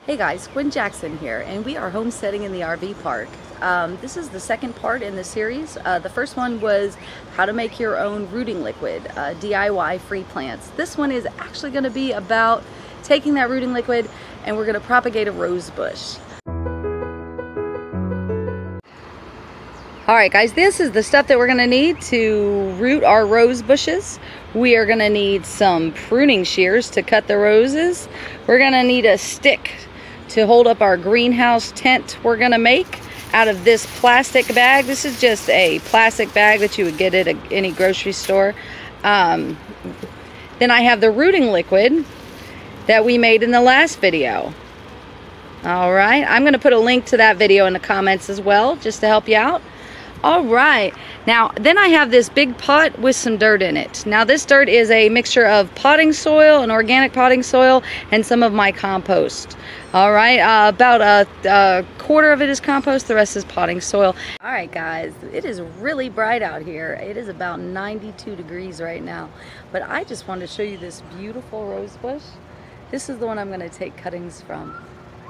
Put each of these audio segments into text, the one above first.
Hey guys, Gwen Jackson here, and we are homesteading in the RV park. This is the second part in the series. The first one was how to make your own rooting liquid, DIY free plants. This one is actually going to be about taking that rooting liquid and we're going to propagate a rose bush. Alright guys, this is the stuff that we're going to need to root our rose bushes. We are going to need some pruning shears to cut the roses. We're going to need a stick to hold up our greenhouse tent we're going to make out of this plastic bag. This is just a plastic bag that you would get at any grocery store. Then I have the rooting liquid that we made in the last video. Alright, I'm going to put a link to that video in the comments as well, just to help you out. Alright, now then I have this big pot with some dirt in it. Now this dirt is a mixture of potting soil, an organic potting soil, and some of my compost. Alright, about a quarter of it is compost, the rest is potting soil. Alright guys, it is really bright out here. It is about 92 degrees right now. But I just wanted to show you this beautiful rose bush. This is the one I'm going to take cuttings from.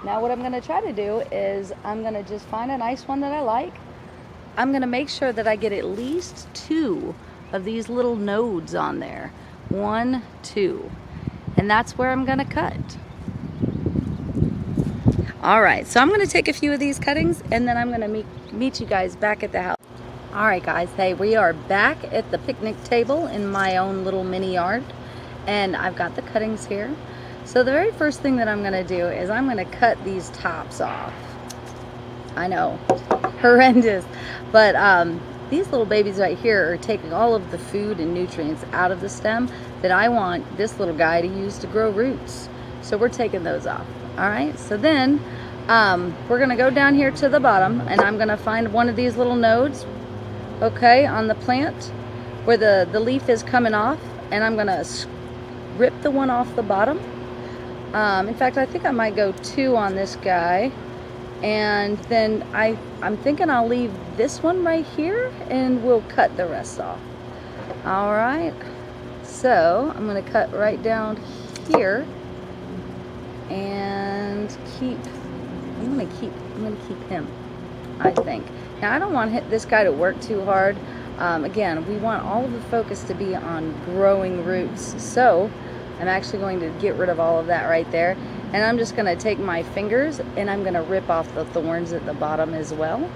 Now what I'm going to try to do is I'm going to just find a nice one that I like. I'm going to make sure that I get at least 2 of these little nodes on there. 1, 2. And that's where I'm going to cut. Alright, so I'm going to take a few of these cuttings and then I'm going to meet you guys back at the house. Alright guys, hey, we are back at the picnic table in my own little mini yard. And I've got the cuttings here. So the very first thing that I'm going to do is I'm going to cut these tops off. I know, horrendous. But these little babies right here are taking all of the food and nutrients out of the stem that I want this little guy to use to grow roots. So we're taking those off. Alright, so then we're going to go down here to the bottom and I'm going to find one of these little nodes, okay, on the plant where the leaf is coming off, and I'm going to rip the one off the bottom. In fact, I think I might go 2 on this guy. And then I'm thinking I'll leave this one right here and we'll cut the rest off. Alright, so I'm going to cut right down here and I'm going to keep him, I think. Now I don't want this guy to work too hard. Again, we want all of the focus to be on growing roots. So I'm actually going to get rid of all of that right there. And I'm just going to take my fingers and I'm going to rip off the thorns at the bottom as well.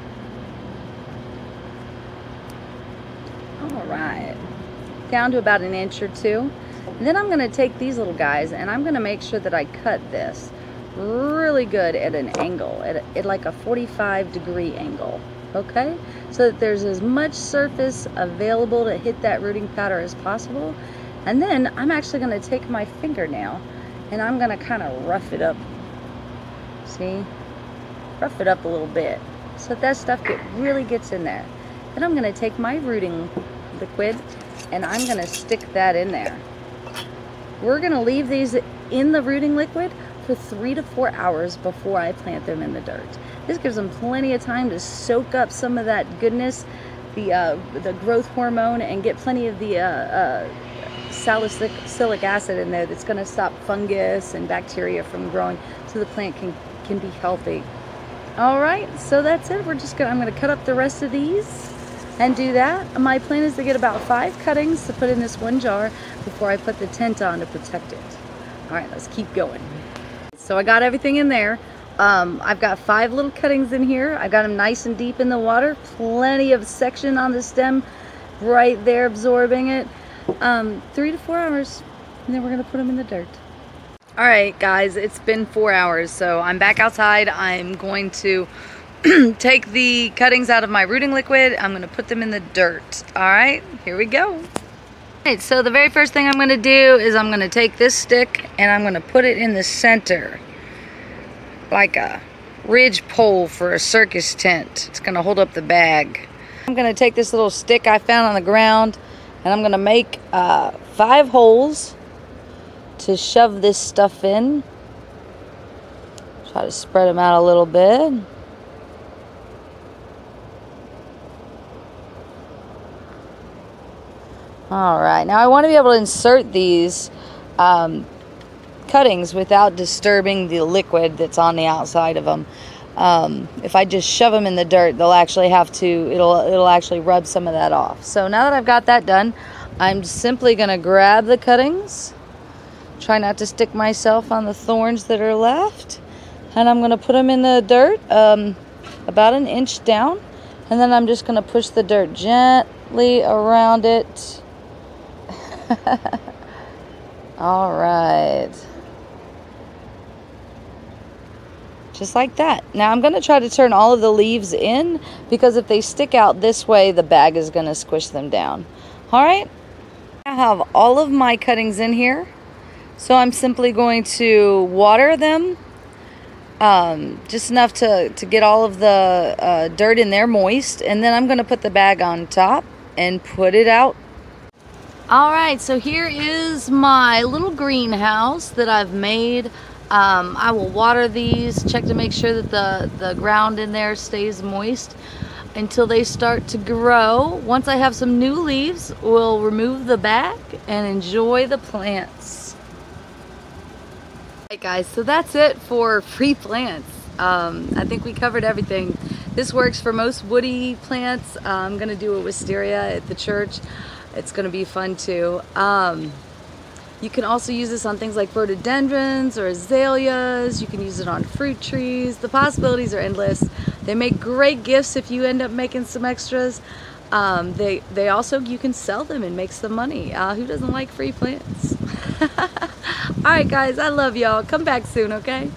Alright. Down to about 1 inch or 2. And then I'm going to take these little guys and I'm going to make sure that I cut this really good at an angle, at like a 45-degree angle. Okay? So that there's as much surface available to hit that rooting powder as possible. And then I'm actually going to take my fingernail and I'm going to kind of rough it up. See? Rough it up a little bit so that stuff really gets in there. Then I'm going to take my rooting liquid and I'm going to stick that in there. We're going to leave these in the rooting liquid for 3 to 4 hours before I plant them in the dirt. This gives them plenty of time to soak up some of that goodness, the growth hormone, and get plenty of the salicylic acid in there that's going to stop fungus and bacteria from growing so the plant can be healthy. Alright, so that's it. I'm going to cut up the rest of these and do that. My plan is to get about 5 cuttings to put in this one jar before I put the tent on to protect it. Alright, let's keep going. So I got everything in there. I've got 5 little cuttings in here. I got them nice and deep in the water. Plenty of section on the stem right there absorbing it. 3 to 4 hours, and then we're going to put them in the dirt. Alright guys, it's been 4 hours, so I'm back outside. I'm going to take the cuttings out of my rooting liquid. I'm going to put them in the dirt. Alright, here we go. Alright, so the very first thing I'm going to do is I'm going to take this stick and I'm going to put it in the center, like a ridge pole for a circus tent. It's going to hold up the bag. I'm going to take this little stick I found on the ground and I'm going to make 5 holes to shove this stuff in. Try to spread them out a little bit. Alright, now I want to be able to insert these cuttings without disturbing the liquid that's on the outside of them. If I just shove them in the dirt, they'll actually have to, it'll actually rub some of that off. So now that I've got that done, I'm simply going to grab the cuttings, try not to stick myself on the thorns that are left, and I'm going to put them in the dirt about an inch down, and then I'm just going to push the dirt gently around it. All right. Just like that. Now I'm going to try to turn all of the leaves in, because if they stick out this way, the bag is going to squish them down. All right. I have all of my cuttings in here. So I'm simply going to water them just enough to get all of the dirt in there moist. And then I'm going to put the bag on top and put it out. All right, so here is my little greenhouse that I've made. I will water these, check to make sure that the ground in there stays moist until they start to grow. Once I have some new leaves, we'll remove the bag and enjoy the plants. Alright guys, so that's it for free plants. I think we covered everything. This works for most woody plants. I'm going to do a wisteria at the church. It's going to be fun too. You can also use this on things like rhododendrons or azaleas. You can use it on fruit trees. The possibilities are endless. They make great gifts if you end up making some extras. They also, you can sell them and make some money. Who doesn't like free plants? Alright guys, I love y'all. Come back soon, okay?